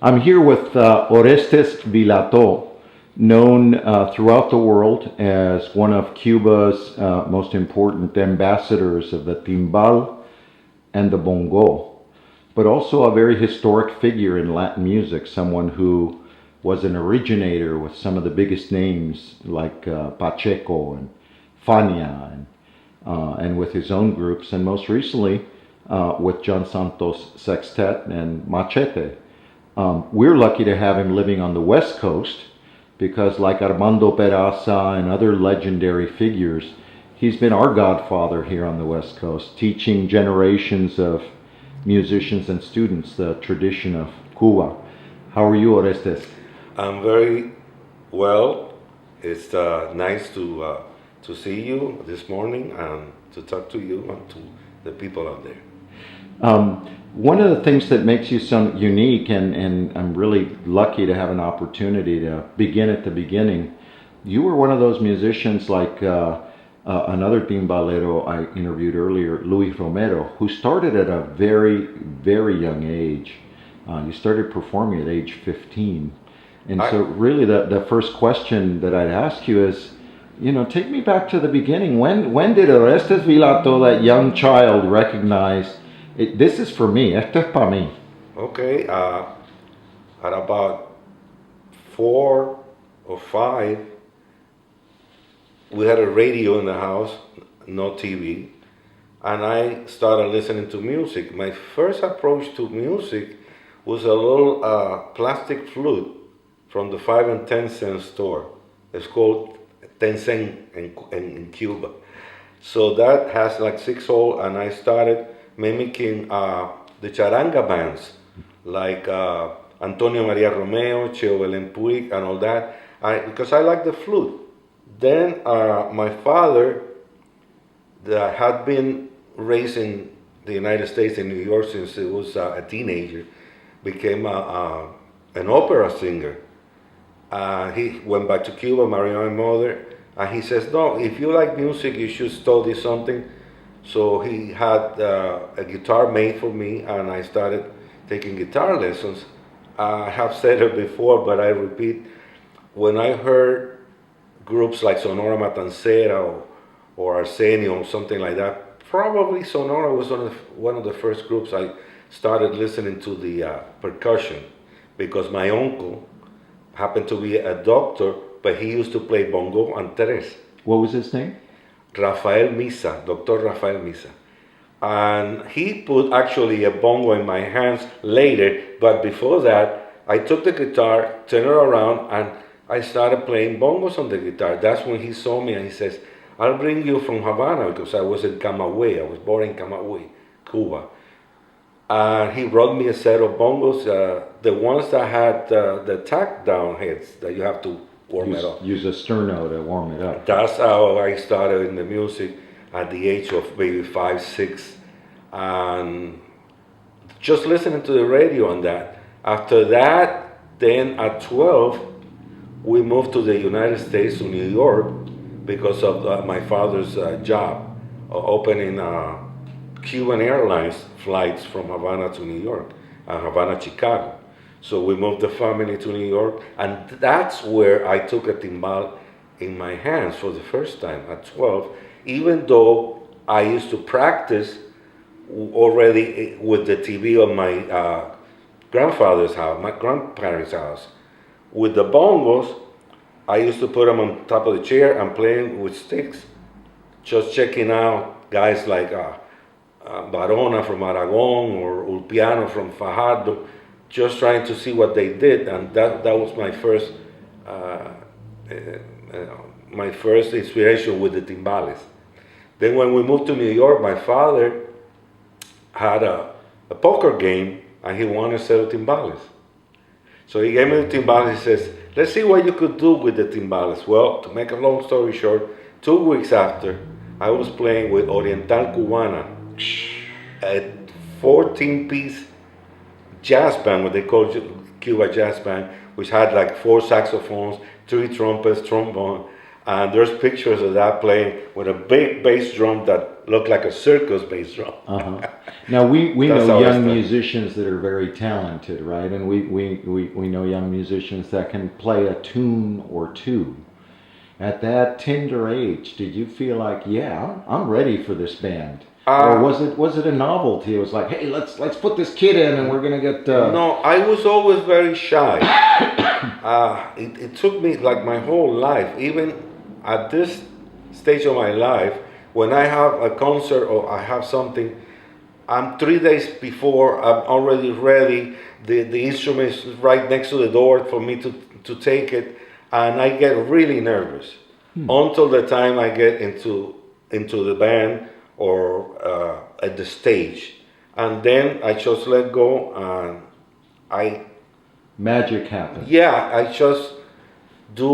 I'm here with Orestes Vilató, known throughout the world as one of Cuba's most important ambassadors of the timbal and the bongo, but also a very historic figure in Latin music, someone who was an originator with some of the biggest names like Pacheco and Fania and with his own groups, and most recently with John Santos Sextet and Machete. We're lucky to have him living on the West Coast because, like Armando Peraza and other legendary figures, he's been our godfather here on the West Coast, teaching generations of musicians and students the tradition of Cuba. How are you, Orestes? I'm very well. It's nice to see you this morning and to talk to you and to the people out there. One of the things that makes you so unique, and I'm really lucky to have an opportunity to begin at the beginning, you were one of those musicians like another timbalero I interviewed earlier, Luis Romero, who started at a very, very young age. You started performing at age 15. And so really the first question that I'd ask you is, take me back to the beginning. When did Orestes Vilató, that young child, recognize this is for me, esto es para mí? Okay, at about 4 or 5, we had a radio in the house, no TV, and I started listening to music. My first approach to music was a little plastic flute from the 5 and 10 cent store. It's called 10 cent in Cuba. So that has like 6 holes, and I started mimicking the charanga bands like Antonio Maria Romeo, Cheo Belén Puig, and all that, because I like the flute. Then my father, that had been raised in the United States, in New York since he was a teenager, became an opera singer. He went back to Cuba, married my mother, and he says, no, if you like music, you should study something. So he had a guitar made for me, and I started taking guitar lessons. I have said it before, but I repeat, when I heard groups like Sonora Matancera or Arsenio or something like that, probably Sonora was one of the first groups I started listening to the percussion, because my uncle happened to be a doctor, but he used to play bongo and tres. What was his name? Rafael Misa, Dr. Rafael Misa. And he put actually a bongo in my hands later, but before that, I took the guitar, turned it around, and I started playing bongos on the guitar. That's when he saw me and he says, I'll bring you from Havana, because I was in Camaguey. I was born in Camaguey, Cuba. And he brought me a set of bongos, the ones that had the tack down heads that you have to warm it up. Use a sterno to warm it up. That's how I started in the music at the age of maybe 5, 6, and just listening to the radio on that. After that, then at 12, we moved to the United States, to New York, because of my father's job, opening Cuban Airlines flights from Havana to New York, and Havana, Chicago. So we moved the family to New York, and that's where I took a timbal in my hands for the first time at 12, even though I used to practice already with the TV on my grandfather's house, my grandparents' house. With the bongos, I used to put them on top of the chair and playing with sticks, just checking out guys like Barona from Aragon or Ulpiano from Fajardo, just trying to see what they did, and that was my first inspiration with the timbales. Then when we moved to New York, my father had a poker game, and he wanted a set of timbales. So he gave me the timbales. He says, let's see what you could do with the timbales. Well, to make a long story short, 2 weeks after, I was playing with Oriental Cubana, a 14-piece jazz band, what they call Cuba jazz band, which had like 4 saxophones, 3 trumpets, trombone, And there's pictures of that playing with a big bass drum that looked like a circus bass drum. Uh-huh. Now we That's know how I young started. musicians that are very talented, right? And we know young musicians that can play a tune or two. At that tender age, did you feel like, yeah, I'm ready for this band? Or Uh, was it a novelty? It was like, hey, let's put this kid in and we're gonna get no, I was always very shy. It took me like my whole life, even at this stage of my life, when I have a concert or I have something, I'm 3 days before, I'm already ready. The instrument is right next to the door for me to take it, and I get really nervous until the time I get into the band or at the stage, and then I just let go and I magic happen? yeah, I just do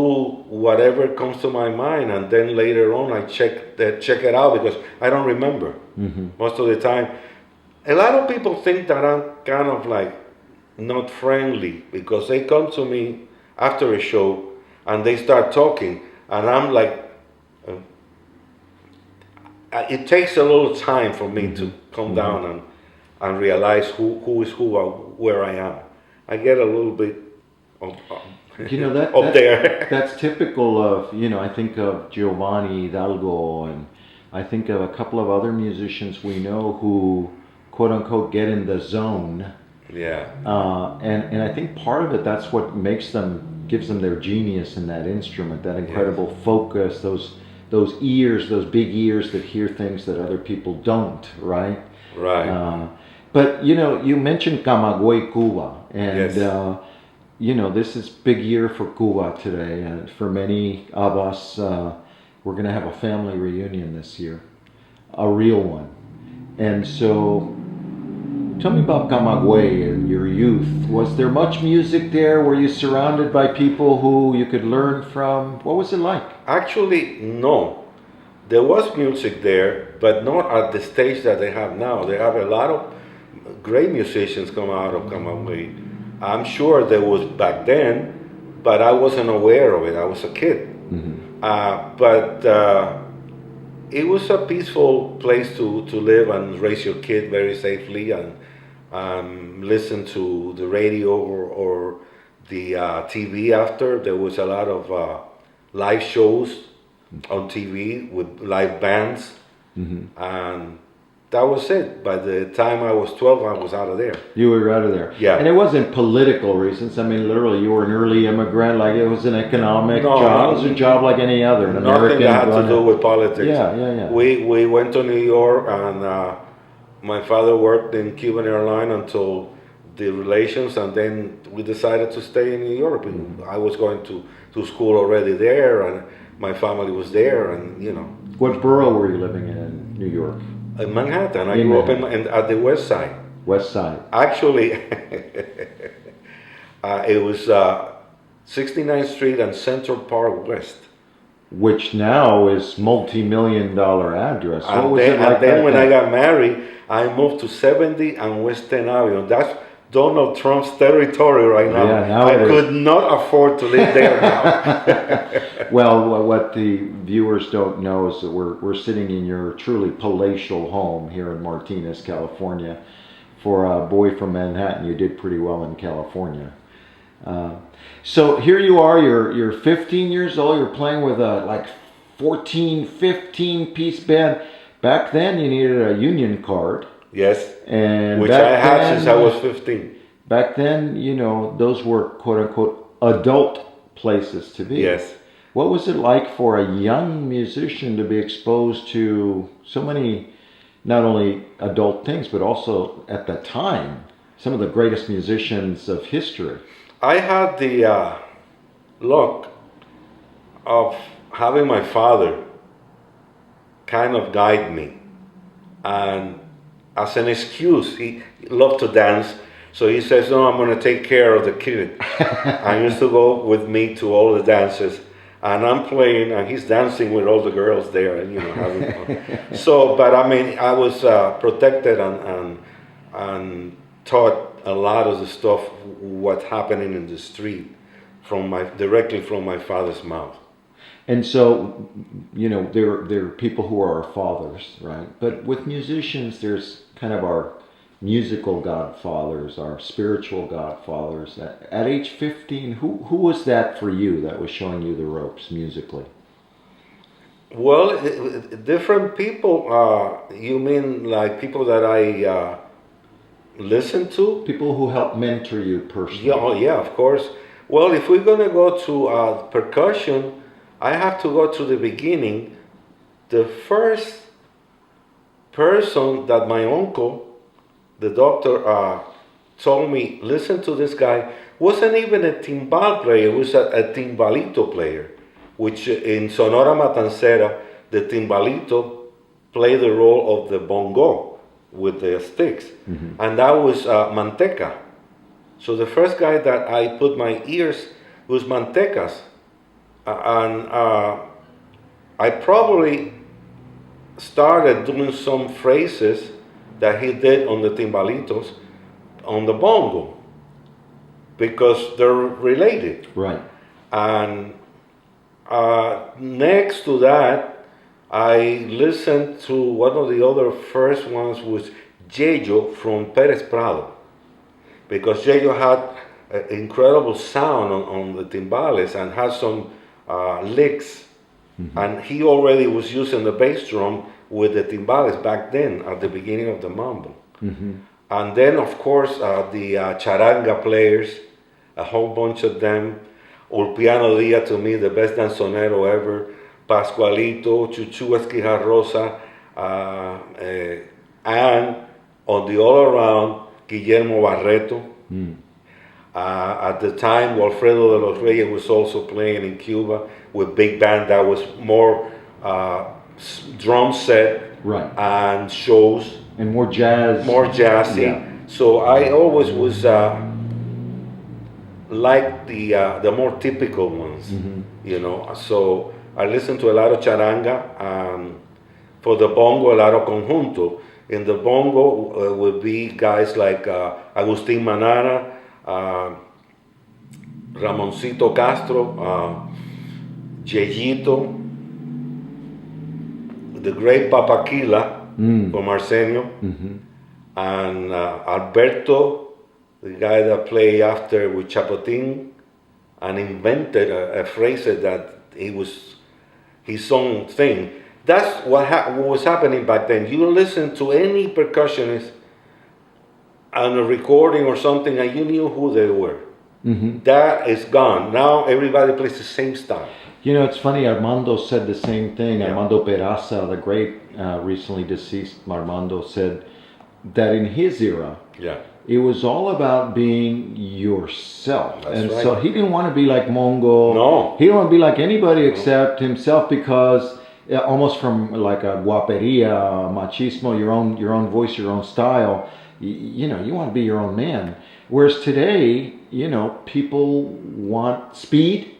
whatever comes to my mind, and then later on I check it out because I don't remember most of the time. A lot of people think that I'm kind of like not friendly because they come to me after a show and they start talking, and I'm like, uh, it takes a little time for me to come down and realize who is who where I am. I get a little bit up, You know that, up that there. that's typical of, I think of Giovanni Hidalgo, and I think of a couple of other musicians we know who quote unquote get in the zone. Yeah. And I think part of it, that's what gives them their genius in that instrument, that incredible focus, those ears, those big ears that hear things that other people don't, right? Right. But you mentioned Camaguey, Cuba, and Yes. this is big year for Cuba today, and for many of us, we're going to have a family reunion this year, a real one. And so, tell me about Camaguey and your youth. Was there much music there? Were you surrounded by people who you could learn from? What was it like? Actually, no. There was music there, but not at the stage that they have now. They have a lot of great musicians come out of Camaguey. I'm sure there was back then, but I wasn't aware of it. I was a kid. But it was a peaceful place to live and raise your kid very safely and listen to the radio or the TV after. There was a lot of live shows on TV with live bands, and that was it. By the time I was 12, I was out of there. You were out of there. Yeah. And it wasn't political reasons. I mean, literally, you were an early immigrant. Like, it was an economic No, job. It was a job like any other. An Nothing American. that had to do with politics. Yeah. We went to New York, and my father worked in Cuban airline until the relations, and then we decided to stay in New York. I was going to school already there, and my family was there, and What borough were you living in New York? in Manhattan. I In grew up Manhattan. at the West Side. West Side. Actually, it was 69th Street and Central Park West. Which now is multi-million-dollar address. What And was then, it like and then back when then? I got married, I moved to 70 and West 10th Avenue. That's Donald Trump's territory right now. Yeah, now I it is. could not afford to live there now. Well, what the viewers don't know is that we're sitting in your truly palatial home here in Martinez, California. For a boy from Manhattan, you did pretty well in California. So here you are, you're 15 years old, you're playing with a like 14, 15 piece band. Back then you needed a union card. Yes, And which back I had then, since I was 15. Back then, those were quote unquote adult places to be. Yes. What was it like for a young musician to be exposed to so many, not only adult things, but also at the time, some of the greatest musicians of history? I had the luck of having my father kind of guide me, and as an excuse, he loved to dance, so he says, "No, I'm going to take care of the kid." I used to go with me to all the dances, and I'm playing, and he's dancing with all the girls there, and having fun. So, but I mean, I was protected and taught a lot of the stuff what's happening in the street directly from my father's mouth. And so, there are people who are our fathers, right? But with musicians, there's kind of our musical godfathers, our spiritual godfathers. At age 15, who was that for you that was showing you the ropes musically? Well, different people. You mean like people that I listen to? People who helped mentor you personally. Yeah, oh, yeah, of course. Well, if we're gonna go to percussion, I have to go to the beginning. The first person that my uncle, the doctor, told me, listen to this guy, wasn't even a timbal player, he was a timbalito player, which in Sonora Matancera, the timbalito played the role of the bongo with the sticks. Mm-hmm. And that was Manteca. So the first guy that I put my ears was Mantecas. And I probably started doing some phrases that he did on the timbalitos on the bongo because they're related. Right. And next to that, I listened to one of the other first ones was Yeyo from Pérez Prado, because Yeyo had an incredible sound on the timbales and had some licks. Mm-hmm. And he already was using the bass drum with the timbales back then at the beginning of the mambo. Mm-hmm. And then, of course, the charanga players, a whole bunch of them. Ulpiano Dia, to me, the best danzonero ever. Pascualito, Chuchu Esquijarrosa, and on the all around, Guillermo Barreto. Mm. At the time, Walfredo de los Reyes was also playing in Cuba with big band that was more drum set, right, and shows. And more jazz. More jazzy. Yeah. So I always was like the more typical ones, mm-hmm. So I listened to a lot of charanga. For the bongo, a lot of conjunto. In the bongo would be guys like Agustin Manara, Ramoncito Castro, Yeyito, the great Papaquila from Arsenio, mm-hmm. and Alberto, the guy that played after with Chapotin and invented a phrase that he was his own thing. That's what was happening back then. You listen to any percussionist on a recording or something and you knew who they were. Mm-hmm. That is gone. Now everybody plays the same style. It's funny, Armando said the same thing. Yeah. Armando Peraza, the great recently deceased Armando, said that in his era, yeah, it was all about being yourself. That's and right. So he didn't want to be like Mongo. No. He didn't want to be like anybody except himself, because almost from like a guaperia, machismo, your own voice, your own style, you want to be your own man. Whereas today, people want speed.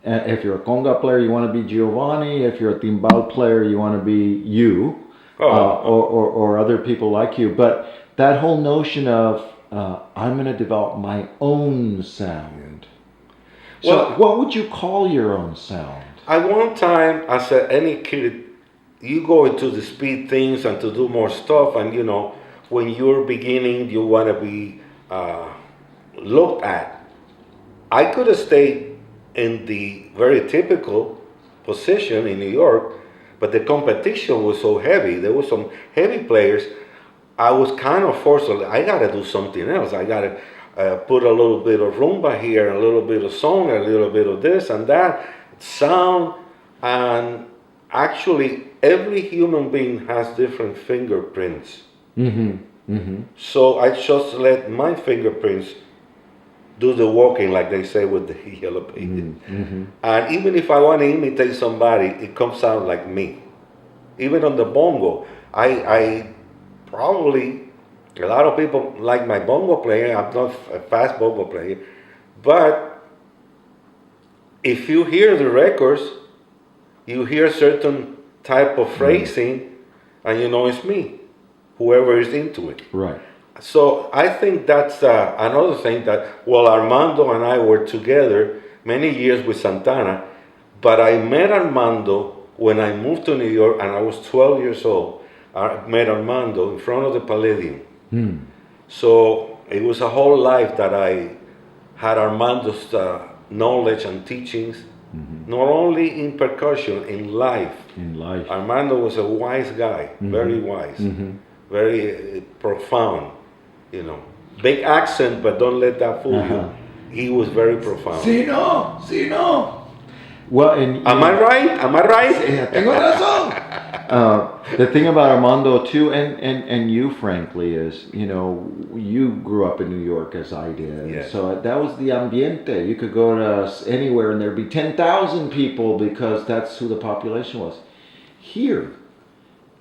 If you're a conga player, you want to be Giovanni. If you're a timbal player, you want to be you, or other people like you. But that whole notion of I'm going to develop my own sound. So, what would you call your own sound? At one time, as any kid, you go into the speed things and to do more stuff, and when you're beginning, you want to be looked at. I could have stayed in the very typical position in New York, but the competition was so heavy. There were some heavy players. I was kind of forced. I got to do something else. I got to put a little bit of rumba here, a little bit of song, a little bit of this and that, sound. And actually, every human being has different fingerprints. Mm-hmm. Mm-hmm. So I just let my fingerprints do the walking, like they say with the yellow paint. Mm-hmm. And even if I want to imitate somebody, it comes out like me. Even on the bongo, I probably, a lot of people like my bongo playing. I'm not a fast bongo player, but if you hear the records, you hear certain type of phrasing, and it's me, whoever is into it. Right. So I think that's another thing that, Armando and I were together many years with Santana, But I met Armando when I moved to New York and I was 12 years old. I met Armando in front of the Palladium. So it was a whole life that I had Armando's knowledge and teachings, not only in percussion, in life. In life. Armando was a wise guy, very wise, very profound, you know. Big accent, but don't let that fool you. He was very profound. Sí, no. Well, and Am I right? Am I right? Tengo razón. The thing about Armando too, and you, frankly, is you grew up in New York as I did. Yes. So that was the ambiente. You could go to anywhere and there'd be 10,000 people because that's who the population was. Here,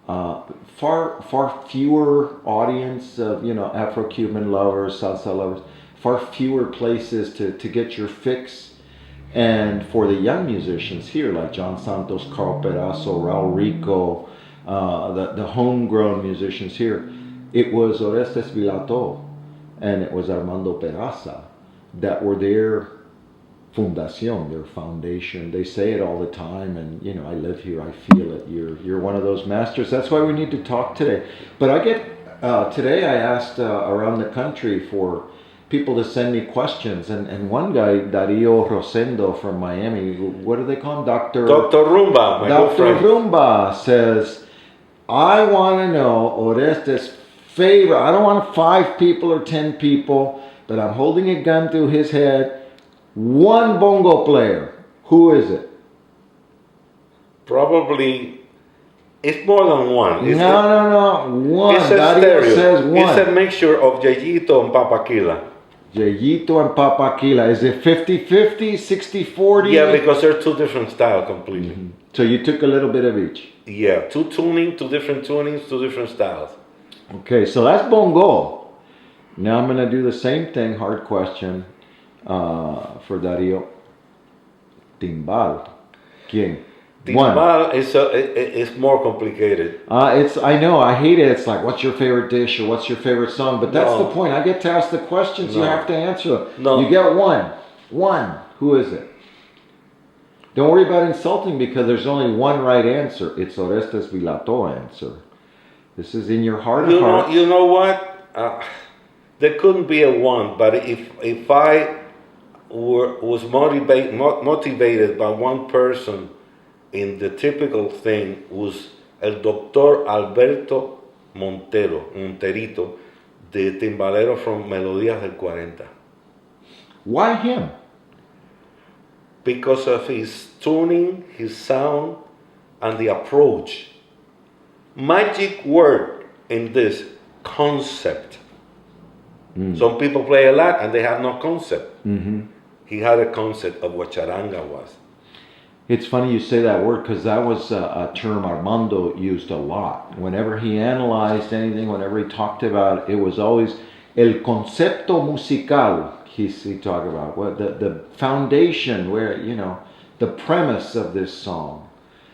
far fewer audience of Afro-Cuban lovers, salsa lovers. Far fewer places to get your fix. And for the young musicians here, like John Santos, Carl Perazo, Raul Rico, the homegrown musicians here, it was Orestes Vilató and it was Armando Peraza that were their fundación, their foundation. They say it all the time, and I live here, I feel it. You're one of those masters. That's why we need to talk today. But I get today I asked around the country for people to send me questions, and one guy, Dario Rosendo from Miami, what do they call him? Dr. Rumba, my good Dr. friend. Rumba says, I want to know Orestes' favorite. I don't want 5 people or 10 people, but I'm holding a gun to his head. One bongo player. Who is it? Probably, it's more than one. No. One. It's a Dario stereo. says one. It's a mixture of Yayito and Papaquila. Yayito and Papaquila. Is it 50-50, 60-40? Yeah, because they're two different styles completely. So you took a little bit of each. Yeah, two different tunings, two different styles. Okay, so that's bongo. Now I'm going to do the same thing, hard question, for Dario. Timbal. ¿Quién? Timbal is more complicated. I know, I hate it. It's like, what's your favorite dish or what's your favorite song? But that's the point. I get to ask the questions. You have to answer them. No. You get one. Who is it? Don't worry about insulting because there's only one right answer. It's Orestes Vilató answer. This is in your heart of hearts. You know what? There couldn't be a one, but if I was motivated by one person in the typical thing, was el doctor Alberto Monterito, the timbalero from Melodías del 40. Why him? Because of his tuning, his sound, and the approach. Magic word in this, concept. Some people play a lot and they have no concept. He had a concept of what charanga was. It's funny you say that word because that was a term Armando used a lot. Whenever he analyzed anything, whenever he talked about it, was always el concepto musical. He talked about the foundation, where the premise of this song.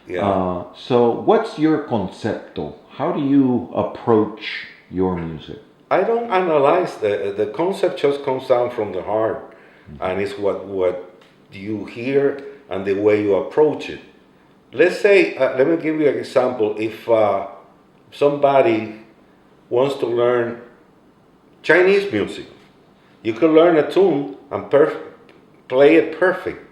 Yeah. So what's your concepto? How do you approach your music? I don't analyze the concept. Just comes down from the heart, and it's what you hear and the way you approach it. Let's say, let me give you an example. If somebody wants to learn Chinese music, you can learn a tune and play it perfect.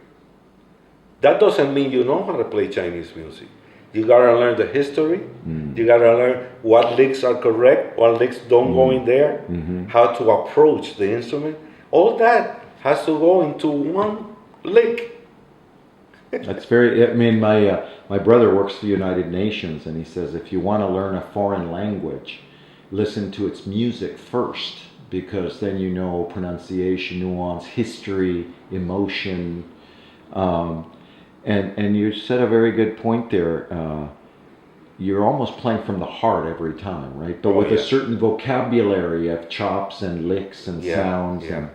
That doesn't mean you know how to play Chinese music. You gotta learn the history. You gotta learn what licks are correct, what licks don't go in there, how to approach the instrument. All that has to go into one lick. That's very. I mean, my brother works for the United Nations, and he says if you want to learn a foreign language, listen to its music first, because then you know pronunciation, nuance, history, emotion. And you said a very good point there. You're almost playing from the heart every time, right? But with a certain vocabulary of chops and licks and sounds. Yeah. And